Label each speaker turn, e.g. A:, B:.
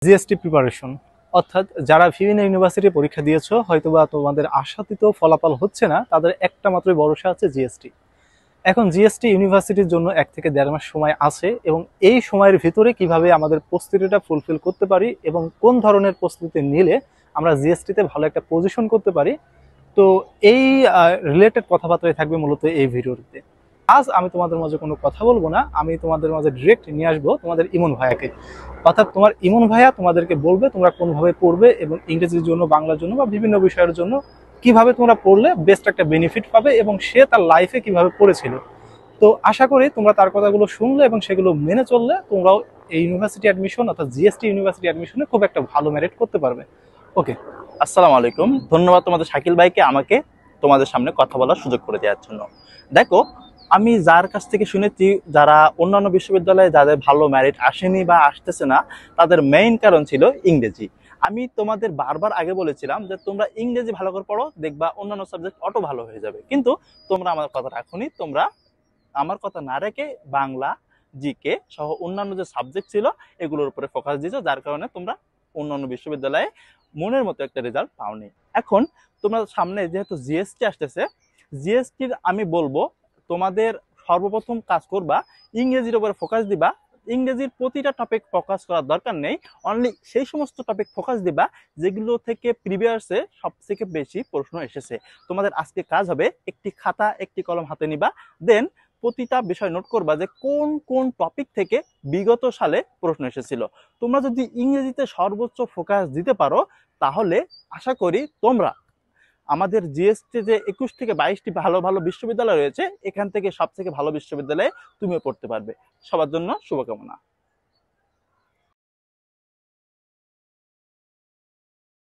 A: GST preparation অর্থাৎ যারা বিভিন্ন ইউনিভার্সিটি পরীক্ষা দিয়েছো হয়তোবা তোমাদের আশাতীত ফলাফল হচ্ছে না, তাদের একটা মাত্রই ভরসা আছে জিএসটি। এখন জিএসটি ইউনিভার্সিটির জন্য 1 থেকে 1.5 মাস সময় আছে এবং এই সময়ের ভিতরে কিভাবে আমাদের প্রস্তুতিটা ফুলফিল করতে পারি এবং কোন ধরনের প্রস্তুতি নিলে আমরা জিএসটিতে ভালো একটা পজিশন করতে পারি, তো এই রিলেটেড কথাবার্তাই থাকবে মূলত এই ভিডিওতে। আজ আমি তোমাদের মাঝে কোনো কথা বলবো না, আমি তোমাদের মাঝে ডিরেক্ট নিয়ে আসবো তোমাদের ইমন ভাইয়াকে। অর্থাৎ তোমার ইমন ভাইয়া তোমাদেরকে বলবে তোমরা কোনভাবে পড়বে এবং ইংরেজির জন্য, বাংলার জন্য বা বিভিন্ন বিষয়ের জন্য কিভাবে তোমরা পড়লে বেস্ট একটা বেনিফিট পাবে এবং সে তার লাইফে কিভাবে পড়েছিল। তো আশা করি তোমরা তার কথাগুলো শুনলে এবং সেগুলো মেনে চললে তোমরাও এই ইউনিভার্সিটি অ্যাডমিশন অর্থাৎ জিএসটি ইউনিভার্সিটি অ্যাডমিশনে খুব একটা ভালো মেরিট করতে পারবে। ওকে,
B: আসসালামু আলাইকুম। ধন্যবাদ তোমাদের শাকিল ভাইকে আমাকে তোমাদের সামনে কথা বলার সুযোগ করে দেওয়ার জন্য। দেখো, আমি যার কাছ থেকে শুনেছি যারা অন্যান্য বিশ্ববিদ্যালয়ে যাদের ভালো মেরিট আসেনি বা আসতেছে না, তাদের মেইন কারণ ছিল ইংরেজি। আমি তোমাদের বারবার আগে বলেছিলাম যে তোমরা ইংরেজি ভালো করে পড়ো, দেখবা অন্যান্য সাবজেক্ট অটো ভালো হয়ে যাবে। কিন্তু তোমরা আমার কথা রাখোনি, তোমরা আমার কথা না রেখে বাংলা, জিকে সহ অন্যান্য যে সাবজেক্ট ছিল এগুলোর উপরে ফোকাস দিয়েছো, যার কারণে তোমরা অন্যান্য বিশ্ববিদ্যালয়ে মনের মতো একটা রেজাল্ট পাওনি। এখন তোমরা সামনে যেহেতু জিএসটি আসতেছে, জিএসটির আমি বলবো তোমাদের সর্বপ্রথম কাজ করবা ইংরেজির উপরে ফোকাস দিবা। ইংরেজির প্রতিটা টপিক ফোকাস করার দরকার নেই, অনলি সেই সমস্ত টপিক ফোকাস দিবা যেগুলো থেকে প্রিভিয়াসে সব থেকে বেশি প্রশ্ন এসেছে। তোমাদের আজকে কাজ হবে একটি খাতা একটি কলম হাতে নিবা, দেন প্রতিটা বিষয় নোট করবা যে কোন কোন টপিক থেকে বিগত সালে প্রশ্ন এসেছিল। তোমরা যদি ইংরেজিতে সর্বোচ্চ ফোকাস দিতে পারো তাহলে আশা করি তোমরা আমাদের জিএসটি যে 21 থেকে 22টি ভালো ভালো বিশ্ববিদ্যালয় রয়েছে, এখান থেকে সব থেকে ভালো বিশ্ববিদ্যালয়ে তুমিও পড়তে পারবে। সবার জন্য শুভকামনা।